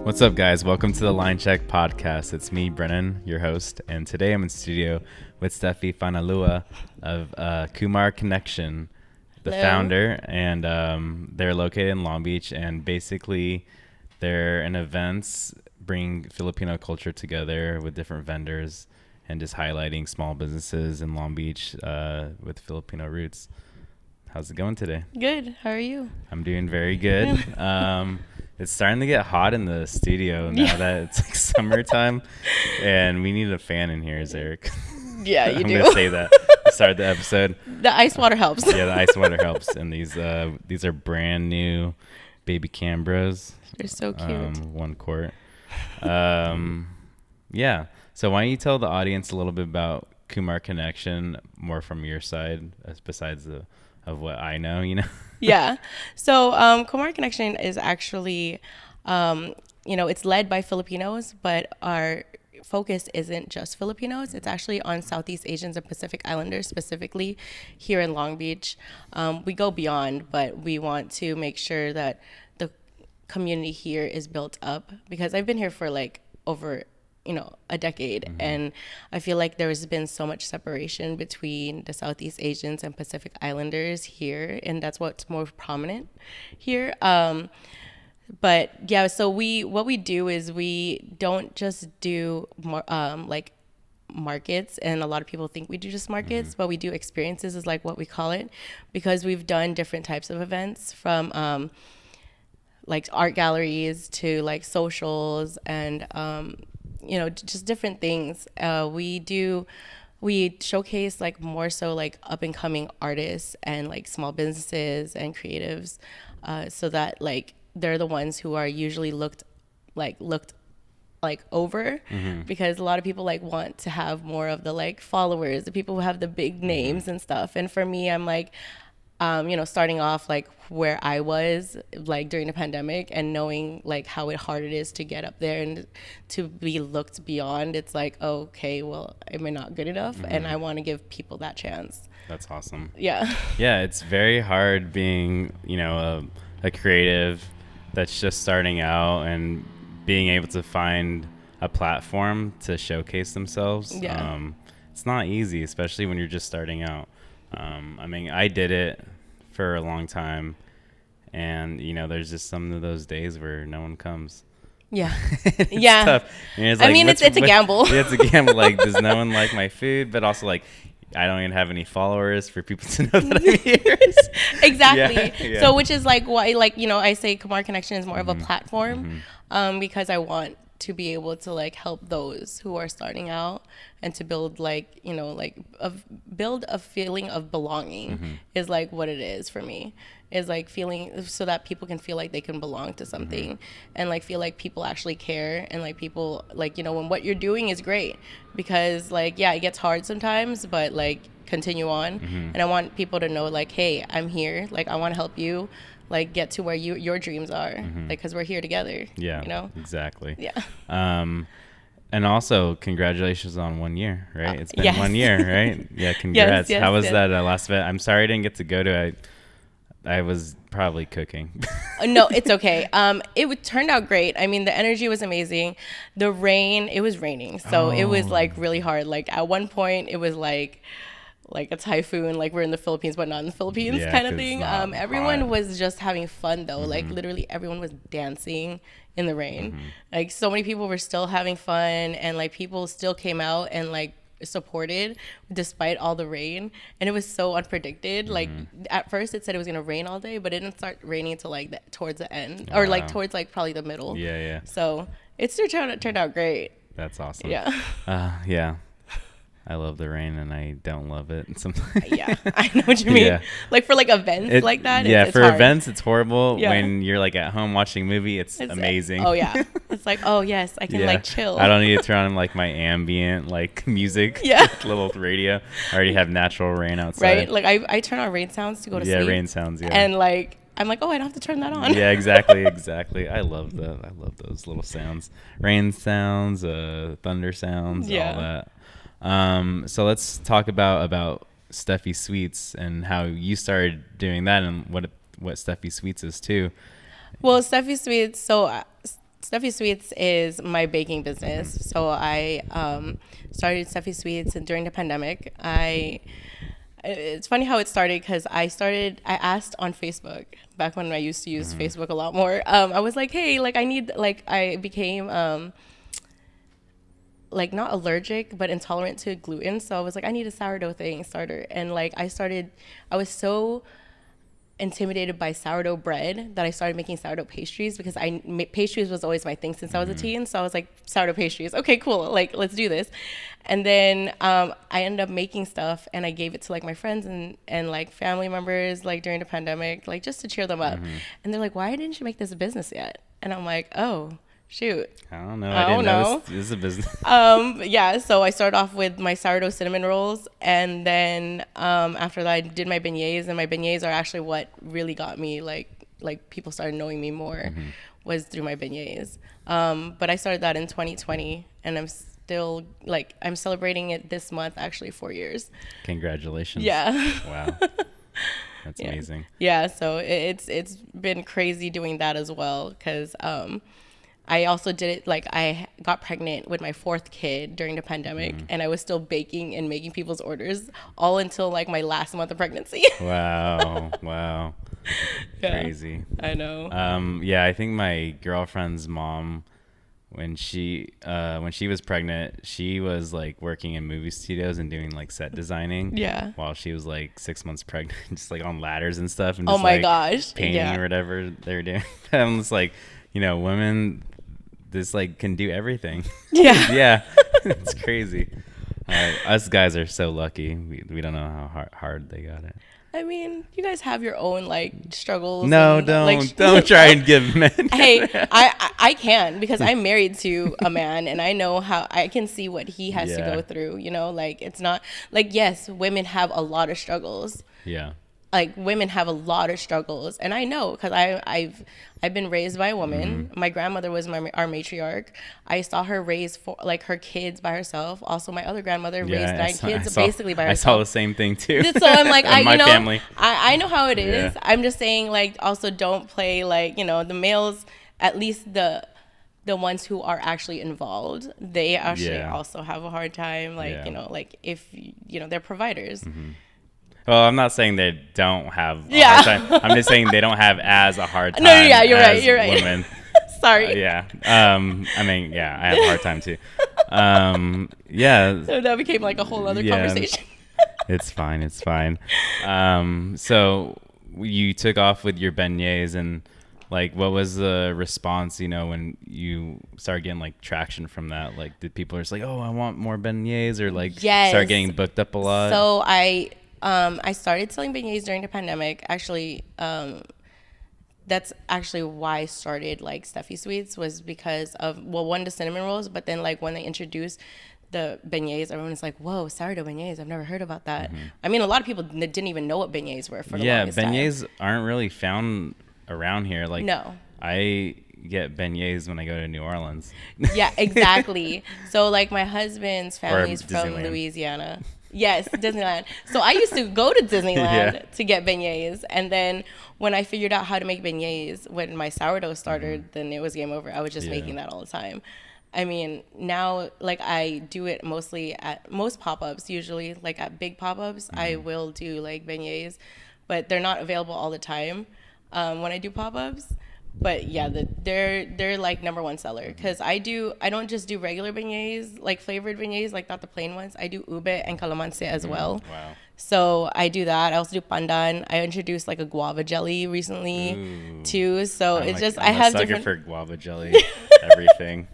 What's up, guys? Welcome to the Linecheck podcast. It's me, Brennan, your host, and today I'm in studio with Steffi Fanalua of Kumare Konnection, the Hello. founder, and they're located in Long Beach, and basically they're in events bring Filipino culture together with different vendors and just highlighting small businesses in Long Beach with Filipino roots. How's it going today? Good. How are you? I'm doing very good. It's starting to get hot in the studio now that it's like summertime, and we need a fan in here, Eric. Yeah, you I'm do. gonna say that to start the episode. The ice water helps. Yeah, the ice water helps, and these are brand new baby Cambros. They're so cute. 1 quart. Yeah. So why don't you tell the audience a little bit about Kumare Konnection, more from your side, besides of what I know, you know? Yeah. So Kumare Konnection is actually, it's led by Filipinos, but our focus isn't just Filipinos. It's actually on Southeast Asians and Pacific Islanders, specifically here in Long Beach. We go beyond, but we want to make sure that the community here is built up, because I've been here for like over a decade. Mm-hmm. And I feel like there's been so much separation between the Southeast Asians and Pacific Islanders here, and that's what's more prominent here. But yeah, so what we do is we don't just do more like markets, and a lot of people think we do just markets, mm-hmm. but we do experiences is like what we call it, because we've done different types of events, from like art galleries to like socials and just different things. We showcase like more so like up and coming artists and like small businesses and creatives, so that like they're the ones who are usually looked over, mm-hmm. because a lot of people like want to have more of the like followers, the people who have the big names, mm-hmm. and stuff. And for me, I'm like, starting off like where I was like during the pandemic, and knowing like how hard it is to get up there and to be looked beyond. It's like, okay, well, am I not good enough? Mm-hmm. And I want to give people that chance. That's awesome. Yeah. Yeah, it's very hard being, a creative that's just starting out and being able to find a platform to showcase themselves. Yeah. It's not easy, especially when you're just starting out. I did it for a long time, and there's just some of those days where no one comes. Yeah. It's yeah. tough. And it's like, it's a gamble. Yeah, it's a gamble. Like, does no one like my food? But also, like, I don't even have any followers for people to know that I'm here. Exactly. Yeah. So, which is like why, I say Kumare Konnection is more of a platform, mm-hmm. Because I want to be able to like help those who are starting out, and to build build a feeling of belonging, mm-hmm. is like what it is for me, is like feeling so that people can feel like they can belong to something, mm-hmm. and like feel like people actually care, and like people like, when what you're doing is great, because like, yeah, it gets hard sometimes, but like continue on, mm-hmm. and I want people to know like, hey, I'm here, like I want to help you like get to where your dreams are, mm-hmm. like, because we're here together. Yeah, exactly. Yeah. And also congratulations on 1 year, right? It's been yes. 1 year, right? Yeah, congrats. Yes, how was that last event? I'm sorry I didn't get to go to it. I was probably cooking. No, it's okay. Turned out great. I mean, the energy was amazing. The rain, it was raining, so it was like really hard. Like at one point it was like a typhoon, like we're in the Philippines but not in the Philippines, yeah, kind of thing. Everyone was just having fun though, mm-hmm. like literally everyone was dancing in the rain, mm-hmm. like so many people were still having fun, and like people still came out and like supported despite all the rain, and it was so unpredicted. Mm-hmm. Like at first it said it was gonna rain all day, but it didn't start raining until like towards the end, or like towards like probably the middle. Yeah So it still turned out great. That's awesome. Yeah. I love the rain, and I don't love it sometimes. Yeah, I know what you mean. Yeah. Like for like events like that. Yeah, it's for hard. events it's horrible. Yeah. When you're like at home watching a movie, it's amazing. Oh yeah, it's like, oh yes, I can like chill. I don't need to turn on like my ambient like music. Yeah. Little radio. I already have natural rain outside. Right. Like I turn on rain sounds to go to sleep. Yeah, rain sounds. Yeah. And like I'm like, oh, I don't have to turn that on. Yeah, exactly. I love those little sounds. Rain sounds, thunder sounds, all that. So let's talk about Steffi Sweets and how you started doing that, and what Steffi Sweets is too. Well, Steffi Sweets, so Steffi Sweets is my baking business. So I started Steffi Sweets during the pandemic. It's funny how it started because I asked on Facebook back when I used to use Facebook a lot more. I was like, hey, like I need, like I became like not allergic but intolerant to gluten. So I was like, I need a sourdough thing starter. And like I was so intimidated by sourdough bread that I started making sourdough pastries because pastries was always my thing since I was a teen. So I was like, sourdough pastries, okay, cool, like let's do this. And then I ended up making stuff and I gave it to like my friends and like family members like during the pandemic, like just to cheer them up. And they're like, why didn't you make this a business yet? And I'm like, oh shoot, I don't know. I didn't know this is a business. yeah, so I started off with my sourdough cinnamon rolls, and then after that I did my beignets, and my beignets are actually what really got me like people started knowing me more was through my beignets. But I started that in 2020, and I'm still like I'm celebrating it this month, actually 4 years. Congratulations. Yeah. Wow. That's amazing. Yeah, so it's been crazy doing that as well because I also did it, like I got pregnant with my 4th kid during the pandemic and I was still baking and making people's orders all until like my last month of pregnancy. Wow. Wow. Yeah, Crazy. I know. Yeah, I think my girlfriend's mom, when she was pregnant, she was like working in movie studios and doing like set designing. Yeah. While she was like 6 months pregnant, just like on ladders and stuff, and Oh just, my like, gosh. painting Yeah. or whatever they were doing. I'm just like, women, this like can do everything. Yeah. Yeah, it's crazy. Us guys are so lucky. We don't know how hard they got it. I mean, you guys have your own like struggles. No, and, don't like, don't try and give men. Hey, I can because I'm married to a man and I know how I can see what he has to Yeah. go through, like it's not like, yes, women have a lot of struggles. Yeah. Like women have a lot of struggles, and I know because I've been raised by a woman. My grandmother was our matriarch. I saw her raise like her kids by herself. Also, my other grandmother raised 9 kids basically by I saw the herself. same thing too. So I'm like, In my family. I know how it is. Yeah. I'm just saying, like, also don't play like the males, at least the ones who are actually involved, they actually Yeah. also have a hard time. Like Yeah. like if they're providers. Well, I'm not saying they don't have a Yeah. hard time. I'm just saying they don't have as a hard time. No, yeah, you're right, as you're right. Women. Sorry. Yeah. I mean, yeah, I have a hard time too. Yeah. So that became like a whole other Yeah. conversation. It's fine. It's fine. So you took off with your beignets, and like, what was the response? when you started getting like traction from that? Like, did people just like, oh, I want more beignets, or like Yes. start getting booked up a lot? So I started selling beignets during the pandemic. Actually, that's actually why I started like Steffi Sweets, was because of, well, one, the cinnamon rolls, but then like when they introduced the beignets, everyone was like, whoa, sourdough beignets, I've never heard about that. I mean, a lot of people didn't even know what beignets were for the longest time. Beignets aren't really found around here. Like, No. I get beignets when I go to New Orleans. Yeah, exactly. So like my husband's family's from Disneyland. Louisiana. Yes, Disneyland. So I used to go to Disneyland Yeah. to get beignets, and then when I figured out how to make beignets, when my sourdough started, then it was game over. I was just Yeah. making that all the time. I mean, now like I do it mostly at most pop-ups. Usually, like at big pop-ups, I will do like beignets, but they're not available all the time when I do pop-ups. But yeah, they're like #1 seller, because I don't just do regular beignets, like flavored beignets, like not the plain ones. I do ube and calamansi as well. Wow. So I do that. I also do pandan. I introduced like a guava jelly recently Ooh. too. So I'm it's like, just I'm I a have sucker different. for guava jelly, everything.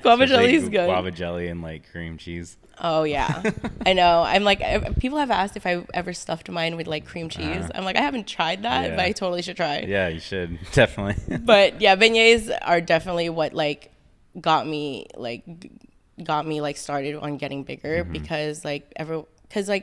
Guava Especially jelly is good. Guava jelly and like cream cheese. Oh yeah, I know. I'm like, people have asked if I ever stuffed mine with like cream cheese. I'm like, I haven't tried that, Yeah. but I totally should try. Yeah, you should definitely. But yeah, beignets are definitely what like got me like started on getting bigger, because like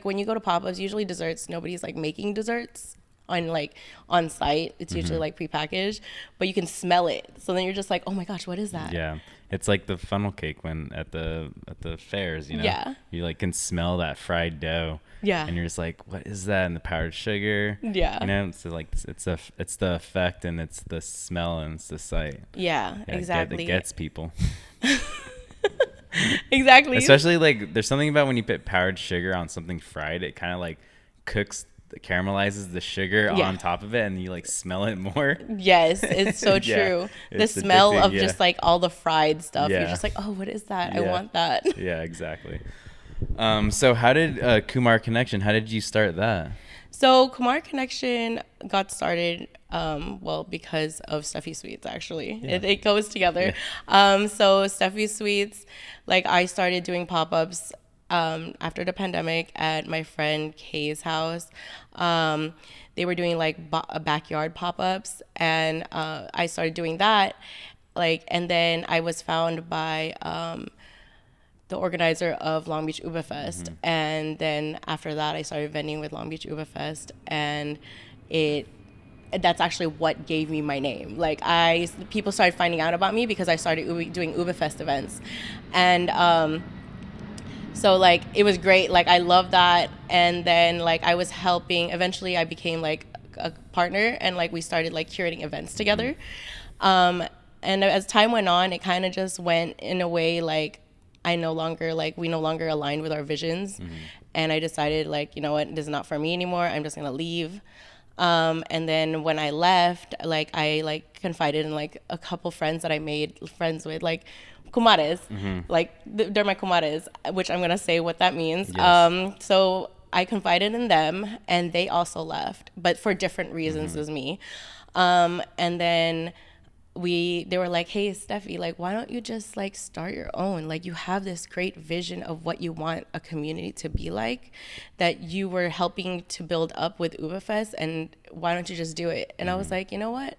when you go to pop-ups, usually desserts, nobody's like making desserts on site. It's usually like prepackaged, but you can smell it. So then you're just like, oh my gosh, what is that? Yeah. It's like the funnel cake when at the fairs, you know. Yeah. You like can smell that fried dough. Yeah. And you're just like, what is that? And the powdered sugar. Yeah. You know, so like it's the effect and it's the smell and it's the sight. Yeah, exactly. It gets people. Exactly. Especially like there's something about when you put powdered sugar on something fried, it kind of like caramelizes the sugar on top of it, and you like smell it more. Yes, it's so true. The smell of just like all the fried stuff. You're just like, oh, what is that? I want that. Yeah, exactly. So how did Kumare Connection? How did you start that? So Kumare Connection got started, well, because of Steffi Sweets, actually. Yeah. It goes together. So Steffi Sweets, like I started doing pop-ups after the pandemic at my friend Kay's house. They were doing like backyard pop-ups, and I started doing that. Like, and then I was found by the organizer of Long Beach Uba Fest. And then after that, I started vending with Long Beach Uba Fest, and that's actually what gave me my name. Like people started finding out about me because I started doing Uba Fest events. And so like it was great. Like I love that. And then like I was helping, eventually I became like a partner, and like we started like curating events together. And as time went on, it kind of just went in a way like we no longer aligned with our visions. And I decided like, you know what, this is not for me anymore. I'm just gonna leave. And then when I left, like I like confided in like a couple friends that I made friends with, like kumares, like they're my kumares, which I'm gonna say what that means. Yes. So I confided in them, and they also left, but for different reasons as me. And then they were like, hey, Steffi, like, why don't you just like start your own? Like, you have this great vision of what you want a community to be like that you were helping to build up with UbaFest, and why don't you just do it? And I was like, you know what?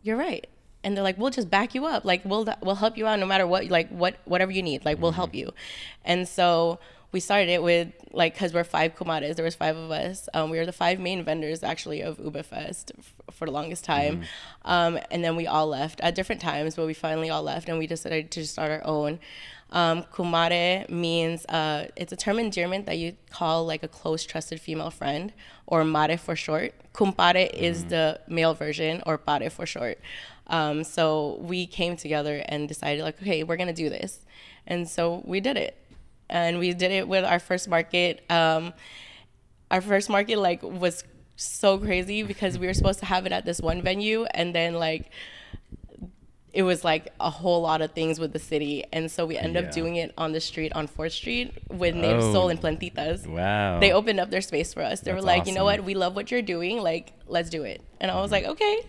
You're right. And they're like, we'll just back you up. Like, we'll help you out no matter what, like whatever you need, like we'll help you. And so we started it with like, cause we're 5 kumares, there was 5 of us. We were the 5 main vendors actually of Uba Fest for the longest time. And then we all left at different times, but we finally all left, and we decided to start our own. Kumare means, it's a term endearment that you call like a close trusted female friend, or mare for short. Kumpare is the male version, or pare for short. So we came together and decided like, okay, we're gonna do this. And so we did it. And we did it with our first market. Our first market like was so crazy because we were supposed to have it at this one venue, and then like it was like a whole lot of things with the city, and so we ended up doing it on the street on 4th Street with Native Soul and Plantitas. Wow. They opened up their space for us. They were like, awesome. You know what, we love what you're doing, like let's do it. And I was like, okay.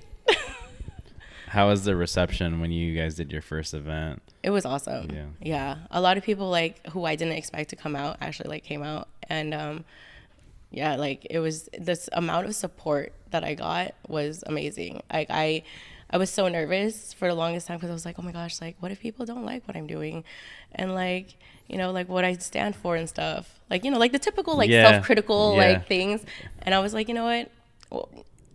How was the reception when you guys did your first event? It was awesome. Yeah. A lot of people like who I didn't expect to come out actually like came out, and yeah, like it was, this amount of support that I got was amazing. Like I was so nervous for the longest time because I was like, oh my gosh, like what if people don't like what I'm doing, and like, you know, like what I stand for and stuff, like, you know, like the typical like self-critical like things. And I was like, you know what, well,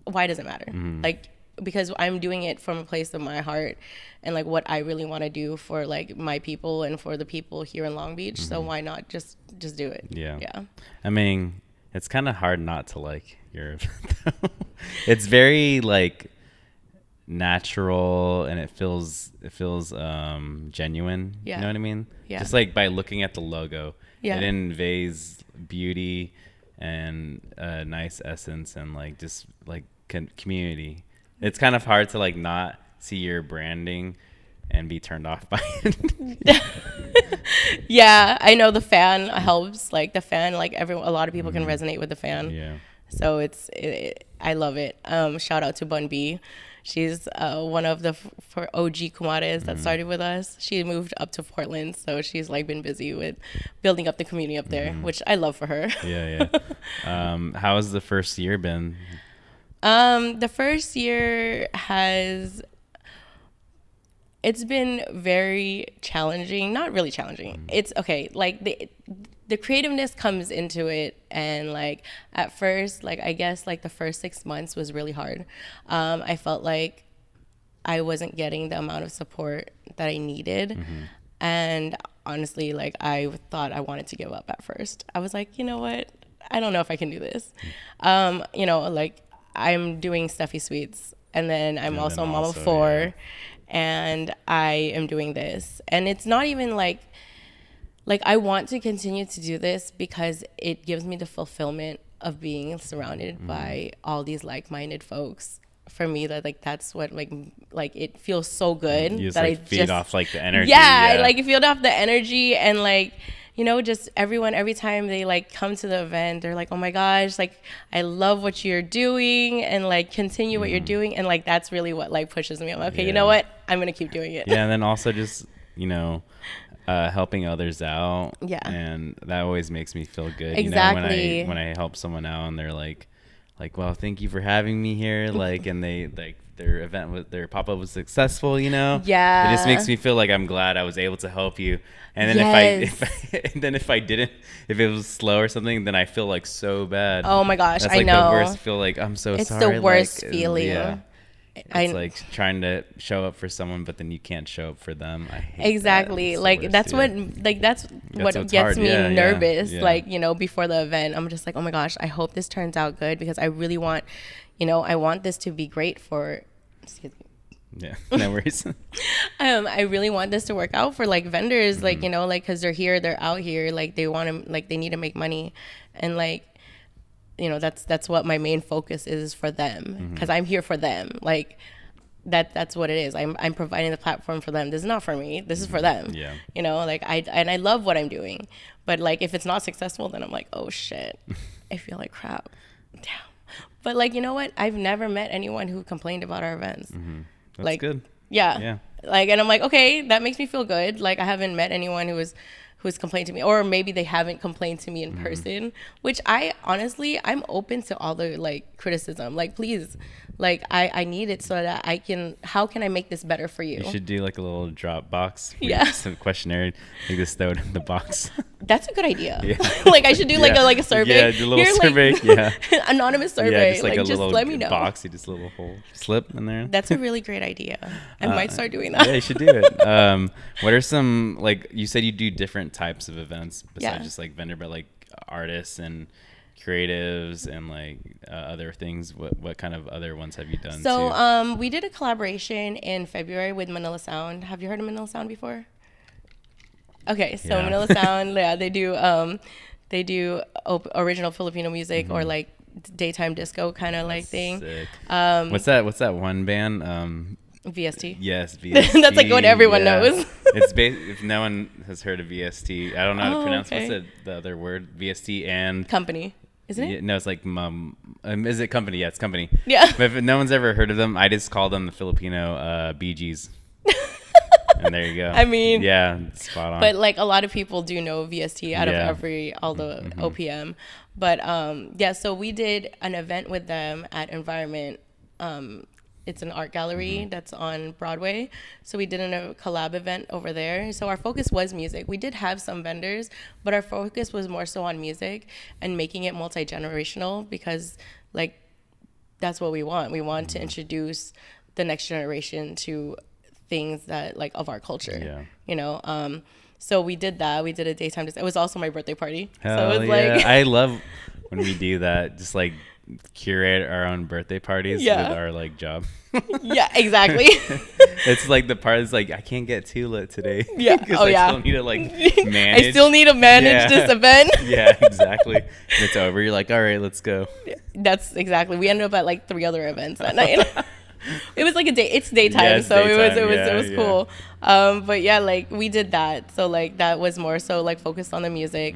why does it matter? Like, because I'm doing it from a place of my heart and like what I really want to do for like my people and for the people here in Long Beach. So why not just do it? Yeah. I mean, it's kind of hard not to like your event. It's very like natural, and it feels genuine. You know what I mean? Just like by looking at the logo, it conveys beauty and a nice essence, and like just like community. It's kind of hard to like not see your branding and be turned off by it. Yeah, I know the fan helps. Like the fan, like a lot of people can resonate with the fan. Yeah. So I love it. Shout out to Bun B. She's one of the for OG Kumares that started with us. She moved up to Portland, so she's like been busy with building up the community up there, which I love for her. How has the first year been? The first year it's been very challenging. Not really challenging. It's okay. Like the creativeness comes into it, and like at first, like I guess like the first 6 months was really hard. I felt like I wasn't getting the amount of support that I needed. And honestly, like, I thought I wanted to give up at first. I was like, you know what? I don't know if I can do this. You know, like, I'm doing Steffi Sweets, and then I'm And also then a mom of also, 4, yeah. and I am doing this. And it's not even like I want to continue to do this because it gives me the fulfillment of being surrounded by all these like-minded folks. For me, that like that's what like it feels so good You just that like I feed just off like the energy. yeah, I like feel off the energy. And like, you know, just everyone, every time they like come to the event, they're like, oh my gosh, like I love what you're doing, and like continue what you're doing. And like that's really what like pushes me. I'm like, okay, you know Yeah. what, I'm gonna keep doing it. Yeah, and then also just, you know, helping others out. Yeah. And that always makes me feel good. Exactly. You know, when I help someone out and they're like, well, thank you for having me here. Like, and they like their event with their pop-up was successful, you know? Yeah. It just makes me feel like I'm glad I was able to help you. And then Yes. if I didn't, if it was slow or something, then I feel like so bad. Oh my gosh, That's I like know. the worst. Feel like I'm so It's sorry. the worst like, feeling. Yeah. I It's like trying to show up for someone, but then you can't show up for them. I hate exactly that. like that's what like that's what what's gets hard. me Yeah, nervous. yeah. Like, you know, before the event, I'm just like, oh my gosh, I hope this turns out good, because I really want, you know, I want this to be great for, excuse me. Yeah, no worries. I really want this to work out for like vendors, like, Mm-hmm. you know, like, because they're out here, like they want to, like they need to make money, and like, you know, that's what my main focus is for them, because I'm here for them. Like that's what it is. I'm providing the platform for them. This is not for me. This is for them. Yeah. You know, like I love what I'm doing, but like if it's not successful, then I'm like, oh shit, I feel like crap. Damn. But like, you know what? I've never met anyone who complained about our events. That's Like, good. Yeah. Yeah. Like, and I'm like, okay, that makes me feel good. Like, I haven't met anyone who's complained to me, or maybe they haven't complained to me in person, which I honestly, I'm open to all the like criticism. Like, please, like I need it so that I can, how can I make this better for you? You should do like a little drop box. Yeah. Some questionnaire. Like just throw it in the box. That's a good idea. Yeah. Like, I should do like Yeah. a survey. Yeah, do a little Here, survey. Like, Yeah. anonymous survey. Yeah, just like a just little let me know. box. You just a little hole slip in there. That's a really great idea. I might start doing that. Yeah, you should do it. What are some, like you said, you do different types of events besides Yeah. just like vendor, but like artists and creatives and like other things. What kind of other ones have you done? So, too? we did a collaboration in February with Manila Sound. Have you heard of Manila Sound before? Okay, so Yeah. Manila Sound, yeah, they do original Filipino music, or like daytime disco kind of like thing. Sick. What's that one band? VST. Yes, VST. That's like what everyone knows. It's if no one has heard of VST, I don't know how to Oh, pronounce okay. what's the other word. VST and Company, isn't it? Yeah, no, it's like is it company? Yeah, it's company. Yeah. But if no one's ever heard of them, I just call them the Filipino Bee Gees. And there you go. I mean, yeah, spot on. But like a lot of people do know VST out Yeah. of all the OPM. But yeah, so we did an event with them at Environment. It's an art gallery that's on Broadway. So we did a collab event over there. So our focus was music. We did have some vendors, but our focus was more so on music and making it multi-generational, because like that's what we want. We want to introduce the next generation to things that like of our culture. Yeah. You know, so we did that. We did a daytime. It was also my birthday party. Hell so it was yeah. like I love when we do that. Just like curate our own birthday parties Yeah. with our like job. yeah, exactly. It's like the part is like I can't get too lit today. Yeah. 'Cause Oh, I yeah. still need to like manage. I still need to manage Yeah. this event. Yeah, exactly. And it's over. You're like, all right, let's go. That's exactly. We ended up at like 3 other events that night. It was like a day. It's daytime, Yeah, it's so daytime. it was Yeah, cool. But yeah, like we did that. So like that was more so like focused on the music.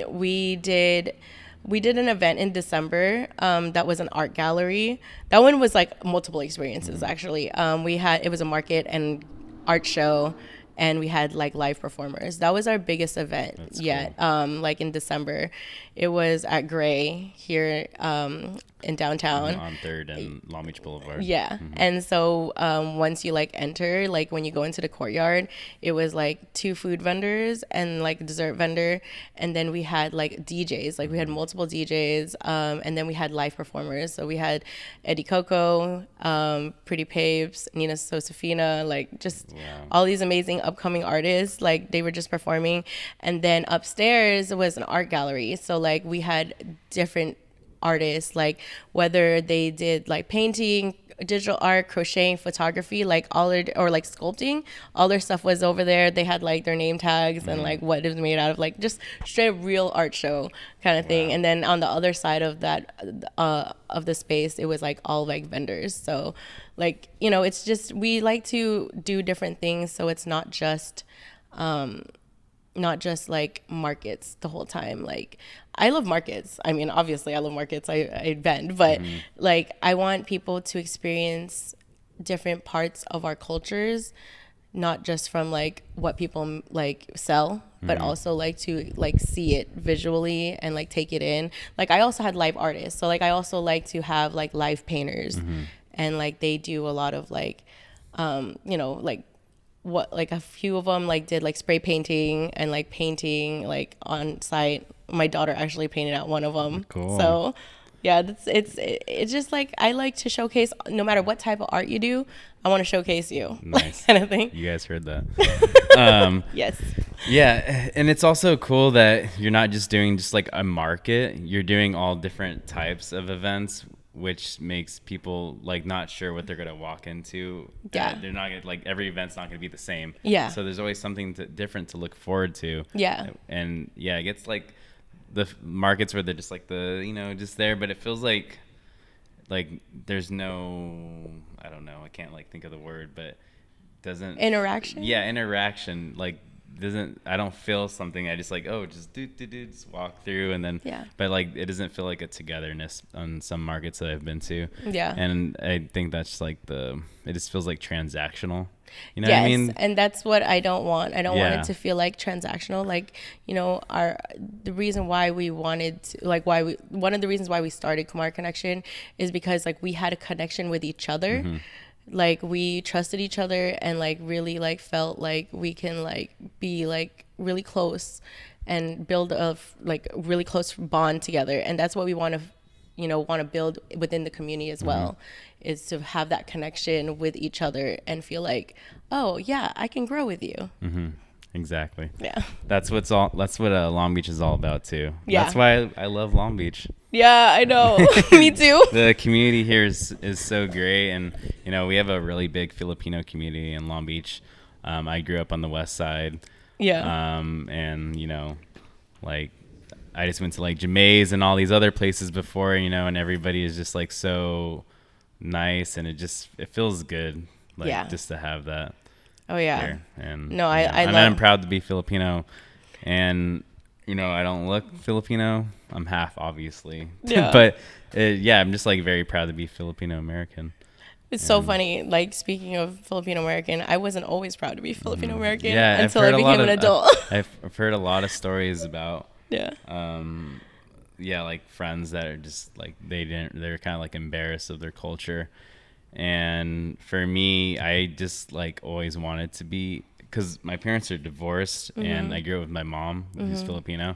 We did an event in December that was an art gallery. That one was like multiple experiences actually. It was a market and art show, and we had like live performers. That was our biggest event That's yet. Like in December, it was at Gray here. in downtown. On Third and Long Beach Boulevard. Yeah. And so once you like enter, like when you go into the courtyard, it was like 2 food vendors and like a dessert vendor. And then we had like DJs, like we had multiple DJs. And then we had live performers. So we had Eddie Coco, Pretty Papes, Nina Sosafina, like just all these amazing upcoming artists. Like they were just performing. And then upstairs was an art gallery. So like we had different artists, like whether they did like painting, digital art, crocheting, photography, like all their, or like sculpting, all their stuff was over there. They had like their name tags and like what it was made out of, like just straight up real art show kind of thing. And then on the other side of that of the space, it was like all like vendors. So like, you know, it's just, we like to do different things, so it's not just like markets the whole time. Like I love markets. I mean, obviously I love markets. I vend, but like I want people to experience different parts of our cultures, not just from like what people like sell, but also like to like see it visually and like take it in. Like I also had live artists. So like I also like to have like live painters and like they do a lot of like, you know, like what, like a few of them like did like spray painting and like painting like on site. My daughter actually painted out one of them. Cool. So yeah, it's just like I like to showcase, no matter what type of art you do, I want to showcase you. Nice. Kind of thing. You guys heard that. Yes. Yeah, and it's also cool that you're not just doing just like a market, you're doing all different types of events, which makes people like not sure what they're gonna walk into. Yeah. They're not gonna, like, every event's not gonna be the same. Yeah. So there's always something different to look forward to. Yeah. And yeah, it gets like the markets where they're just like the, you know, just there, but it feels like there's no, I don't know, I can't like think of the word, but doesn't Interaction. Yeah, interaction. Like doesn't, I don't feel something. I just like, oh, just just walk through, and then but like it doesn't feel like a togetherness on some markets that I've been to. Yeah. And I think that's like it just feels like transactional. You know what I mean? And that's what I don't want. I don't want it to feel like transactional. Like, you know, the reason why we wanted to, like, one of the reasons why we started Kumare Connection is because like we had a connection with each other. Like we trusted each other and like really like felt like we can like be like really close and build a like really close bond together. And that's what we want to build within the community as well, is to have that connection with each other and feel like, oh yeah, I can grow with you. Exactly. Yeah. That's what Long Beach is all about too. Yeah. That's why I love Long Beach. Yeah, I know. Me too. The community here is so great, and you know, we have a really big Filipino community in Long Beach. I grew up on the west side. Yeah. And you know, like I just went to like Jamai's and all these other places before, you know, and everybody is just like so nice, and it feels good, like just to have that. Oh yeah. Here. And no, I'm proud to be Filipino, and you know, I don't look Filipino. I'm half, obviously. Yeah. But I'm just like very proud to be Filipino American. It's so funny. Like, speaking of Filipino American, I wasn't always proud to be Filipino American until I became an adult. I've heard a lot of stories about like friends that are just like they're kind of like embarrassed of their culture. And for me, I just like always wanted to be, because my parents are divorced, and I grew up with my mom, who's Filipino,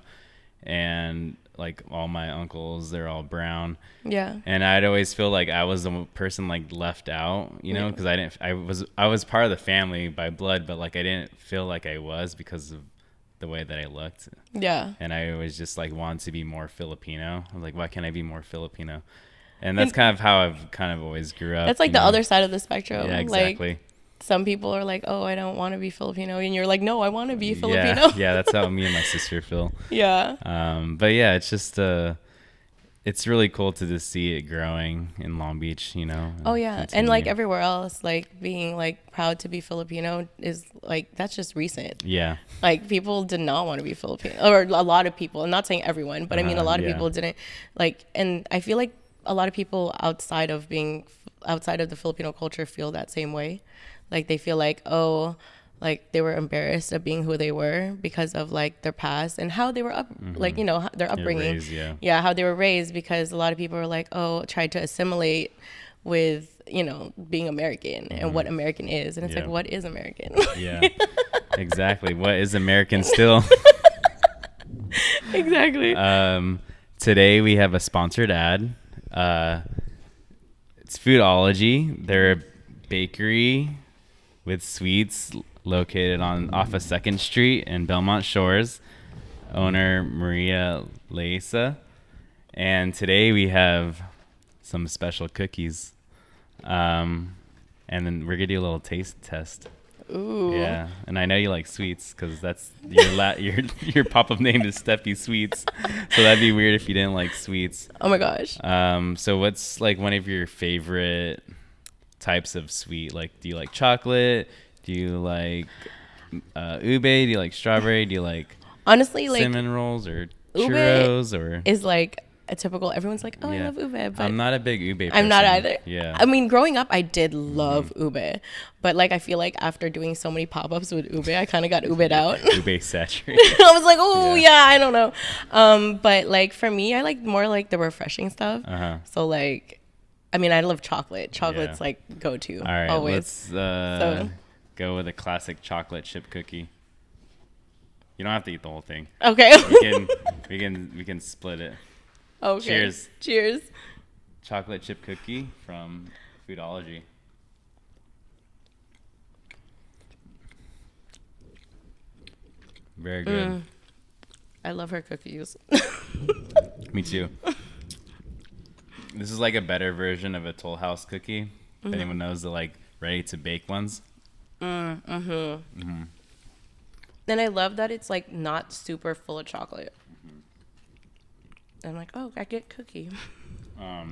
and like all my uncles, they're all brown. Yeah. And I'd always feel like I was the person like left out, you know, because I was part of the family by blood, but like I didn't feel like I was because of the way that I looked. Yeah. And I always just like wanted to be more Filipino. I was like, why can't I be more Filipino? And that's kind of how I've kind of always grew up. That's like the other side of the spectrum. Yeah, exactly. Like, some people are like, oh, I don't want to be Filipino. And you're like, no, I want to be Filipino. Yeah, that's how me and my sister feel. Yeah. But yeah, it's just, it's really cool to just see it growing in Long Beach, you know. Oh, yeah. Continue. And like everywhere else, like being like proud to be Filipino is like, that's just recent. Yeah. Like people did not want to be Filipino, or a lot of people. I'm not saying everyone, but I mean, a lot of people didn't like, and I feel like a lot of people outside of the Filipino culture feel that same way. Like they feel like, oh, like they were embarrassed of being who they were because of like their past and how they were up, like, their upbringing. Raised, yeah. Yeah, how they were raised, because a lot of people were like, oh, tried to assimilate with, being American and what American is. And it's like, what is American? Yeah, exactly. What is American still? Exactly. Today we have a sponsored ad. It's Foodology. They're a bakery with sweets located off of 2nd Street in Belmont Shores. Owner Maria Leisa. And today we have some special cookies. And then we're gonna do a little taste test. Ooh. Yeah, and I know you like sweets because that's your pop-up name is Steffi Sweets, so that'd be weird if you didn't like sweets. Oh my gosh. So what's like one of your favorite types of sweet? Like, do you like chocolate? Do you like ube? Do you like strawberry? Do you like honestly like cinnamon rolls or ube churros or is like a typical, everyone's like, oh, I Yeah. love ube, but I'm not a big ube person. I'm not either. Yeah. I mean, growing up, I did love ube, but like I feel like after doing so many pop-ups with ube, I kind of got ubed out. Ube saturated. I was like, oh Yeah. yeah, I don't know. But like for me, I like more like the refreshing stuff. Uh-huh. So like, I mean, I love chocolate. Chocolate's Yeah. like go-to. All right, always. let's go with a classic chocolate chip cookie. You don't have to eat the whole thing. Okay. We can split it. Okay. Cheers. Cheers. Chocolate chip cookie from Foodology. Very good. I love her cookies. Me too. This is like a better version of a Toll House cookie. If anyone knows the like ready to bake ones. And I love that it's like not super full of chocolate. I'm like, oh, I get cookie. I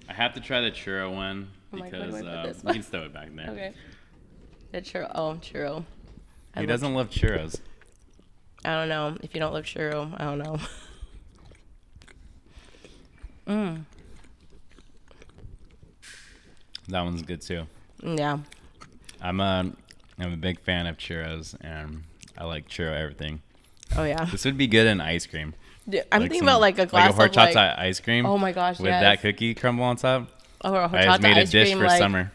have to try the churro one Oh my God, because where do I put this you can throw it back there. Okay. The churro. Oh, churro. He doesn't love churros. I don't know. If you don't love churro, I don't know. That one's good too. Yeah. I'm a big fan of churros, and I like churro everything. Oh yeah. This would be good in ice cream. Dude, I'm Like thinking some- about like a glass like a of like, horchata ice cream. oh my gosh, with yes. that cookie crumble on top. or a I horchata just made a ice dish cream for like summer.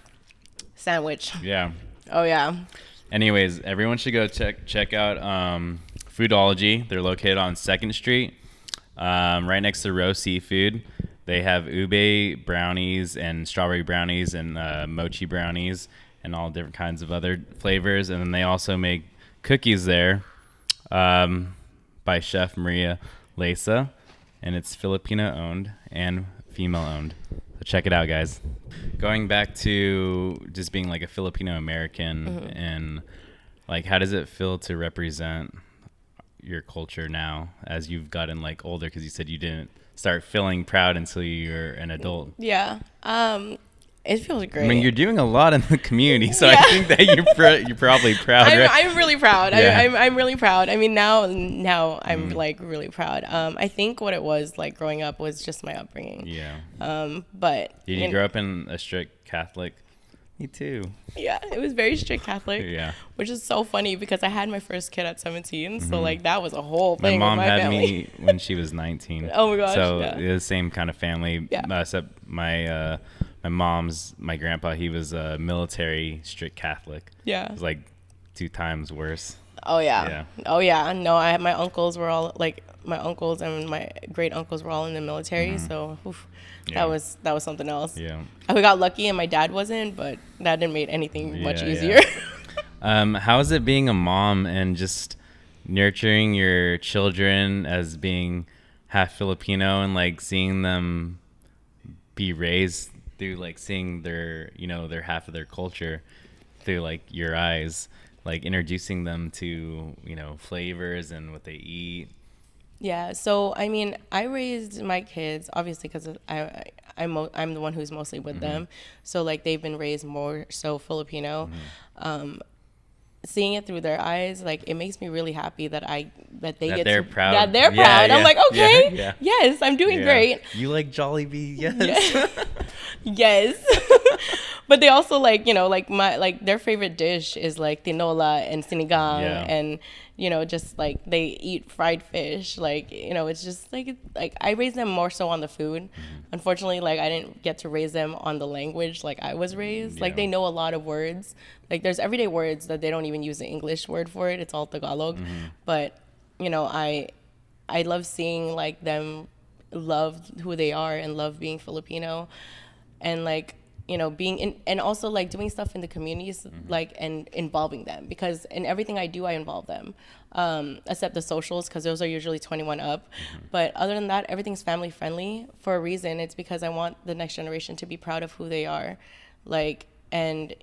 sandwich. Yeah. Oh yeah. Anyways, everyone should go check out Foodology. They're located on 2nd Street, right next to Roe Seafood. They have ube brownies and strawberry brownies and mochi brownies and all different kinds of other flavors. And then they also make cookies there by Chef Maria Leisa. And it's Filipino owned and female owned. So check it out, guys. Going back to just being like a Filipino American and like how does it feel to represent your culture now as you've gotten like older, because you said you didn't start feeling proud until you're an adult. Yeah. It feels great. I mean, you're doing a lot in the community, so I think that you're probably proud, right? I'm really proud. Yeah. I'm really proud. I mean, now I'm like really proud. I think what it was like growing up was just my upbringing. Yeah. But Did you grow up in a strict Catholic? Me too. yeah, it was very strict Catholic. Yeah. Which is so funny because I had my first kid at 17, so like that was a whole My thing. mom with my had family. me when she was 19. Oh my gosh, So yeah. it was the same kind of family. Yeah. Except my grandpa, he was a military strict Catholic. Yeah. It was like 2 times worse. Oh yeah. Yeah. Oh yeah. No, I had my uncles were all like my uncles and my great uncles were all in the military, so oof, Yeah. that was something else. Yeah. I got lucky and my dad wasn't, but that didn't make anything much Yeah, easier. How is it being a mom and just nurturing your children as being half Filipino and like seeing them be raised through like seeing their half of their culture through like your eyes, like introducing them to flavors and what they eat. Yeah, so I mean, I raised my kids obviously because I'm the one who's mostly with them, so like they've been raised more so Filipino. Seeing it through their eyes, like it makes me really happy that they're proud. That they're Yeah, proud. yeah, I'm like, okay, yeah. yes, I'm doing Yeah. great. You like Jollibee? Yes. Yes. But they also like, like their favorite dish is like tinola and sinigang, Yeah. and just like they eat fried fish. Like, it's just like I raised them more so on the food. Unfortunately, like I didn't get to raise them on the language like I was raised. Like Yeah. they know a lot of words. Like there's everyday words that they don't even use the English word for it. It's all Tagalog. But, I love seeing like them love who they are and love being Filipino, and like being in, and also like doing stuff in the communities, like, and involving them, because in everything I do I involve them, except the socials, because those are usually 21 up. But other than that, everything's family friendly for a reason. It's because I want the next generation to be proud of who they are, like, and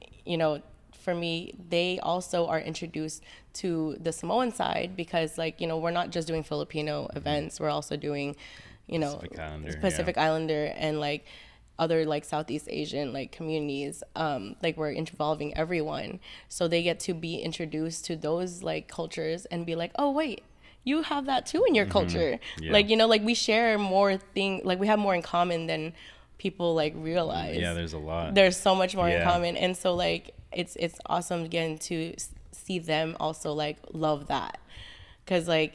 for me, they also are introduced to the Samoan side, because like we're not just doing Filipino events, we're also doing Pacific Islander and like other like Southeast Asian like communities. Like we're involving everyone, so they get to be introduced to those like cultures and be like, oh wait, you have that too in your culture. Yeah. Like like we share more things, like we have more in common than people like realize. Yeah, there's a lot. There's so much more in Yeah. common, and so like it's awesome again to see them also like love that. Because like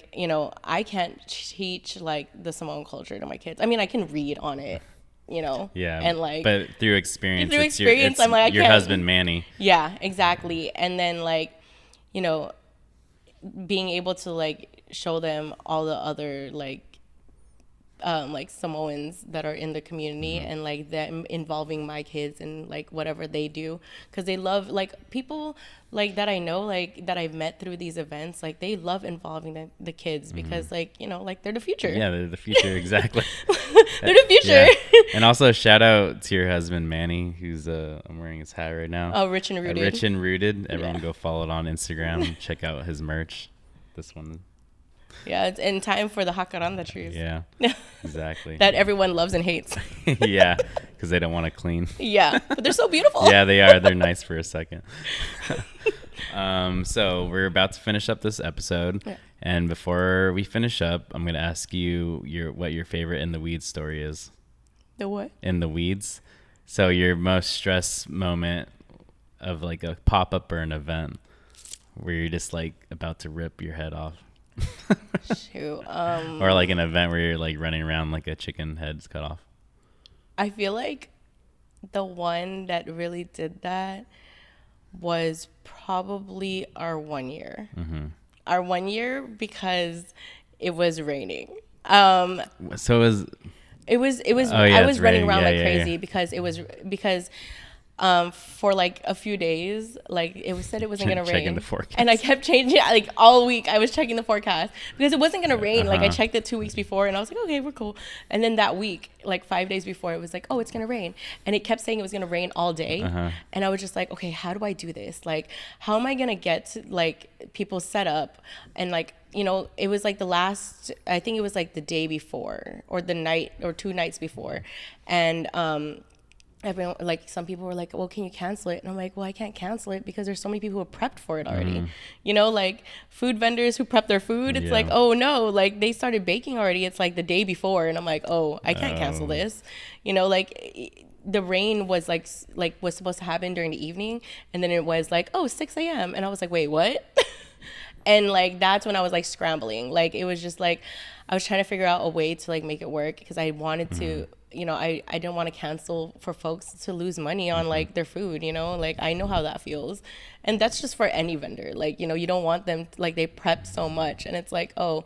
I can't teach like the Samoan culture to my kids. I mean, I can read on it, Yeah. and like, but through experience, through it's experience, I'm like, I your can't- husband Manny. yeah, exactly. And then like being able to like show them all the other like Samoans that are in the community, and like them involving my kids in like whatever they do, because they love, like, people like that I know, like that I've met through these events, like they love involving the kids, because like like they're the future. Yeah, they're the future. Exactly. They're the future. Yeah. And also shout out to your husband Manny, who's I'm wearing his hat right now. Oh, Rich and Rooted. Rich and Rooted. Everyone Yeah. go follow it on Instagram. Check out his merch. This one. Yeah, it's in time for the jacaranda trees. Yeah. Exactly. That everyone loves and hates. Yeah, because they don't want to clean. Yeah, but they're so beautiful. Yeah, they are. They're nice for a second. So we're about to finish up this episode, Yeah. and before we finish up, I'm gonna ask you what your favorite in the weeds story is. The what? In the weeds. So your most stress moment of like a pop up or an event where you're just like about to rip your head off. Shoot. Or like an event where you're like running around like a chicken head's cut off. I feel like the one that really did that was probably our 1 year. Our 1 year, because it was raining. So It was Oh, yeah, I was it's running raining. around Yeah, like yeah, crazy yeah. because for like a few days, like it was said it wasn't gonna rain, Checking the forecast. and I kept changing it, like all week. I was checking the forecast because it wasn't gonna rain. Like I Uh-huh. checked it 2 weeks before, and I was like, okay, we're cool. And then that week, like 5 days before, it was like, oh, it's gonna rain, and it kept saying it was gonna rain all day. Uh-huh. And I was just like, okay, how do I do this? Like, how am I gonna get to, like, people set up, and like, it was like I think it was like the day before or the night or 2 nights before, and everyone, like, some people were like, well, can you cancel it? And I'm like, well, I can't cancel it because there's so many people who have prepped for it already. Like food vendors who prep their food. It's like, Yeah. oh no, like they started baking already. It's like the day before. And I'm like, oh, I can't cancel this. Like the rain was was supposed to happen during the evening. And then it was like, oh, 6 a.m. And I was like, wait, what? And like, that's when I was like scrambling. Like, it was just like, I was trying to figure out a way to like make it work, because I wanted to, I didn't want to cancel for folks to lose money on like their food, like I know how that feels. And that's just for any vendor. Like, you don't want them, like, they prepped so much, and it's like, oh,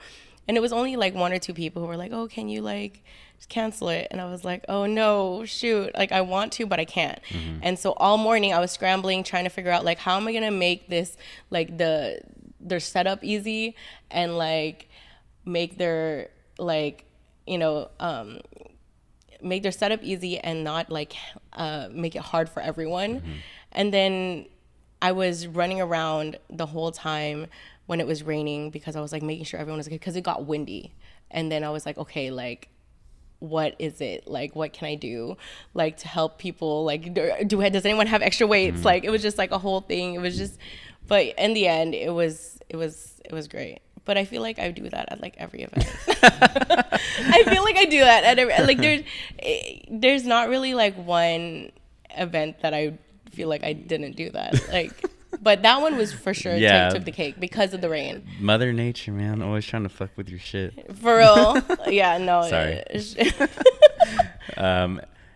and it was only like 1 or 2 people who were like, oh, can you like just cancel it? And I was like, oh no, shoot, like I want to, but I can't. And so all morning I was scrambling, trying to figure out like, how am I gonna make this like their setup easy, and like make their like make their setup easy and not like make it hard for everyone. And then I was running around the whole time when it was raining, because I was like making sure everyone was okay, because it got windy. And then I was like, okay, like, what is it, like, what can I do like to help people, like, does anyone have extra weights? Like, it was just like a whole thing. It was just, but in the end it was great. But I feel like I do that at like every event. I feel like I do that at every, like, there's not really like one event that I feel like I didn't do that. Like, but that one was for sure took the cake because of the rain. Mother Nature, man, always trying to fuck with your shit. For real. Yeah, no. Sorry.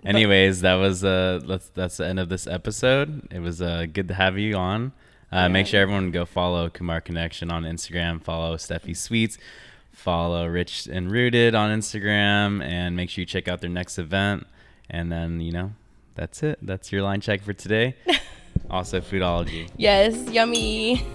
Anyways, that was that's the end of this episode. It was good to have you on. Make sure everyone go follow Kumare Konnection on Instagram. Follow Steffi Sweets. Follow Rich and Rooted on Instagram, and make sure you check out their next event. And then, that's it. That's your line check for today. Also, foodology. Yes, yummy.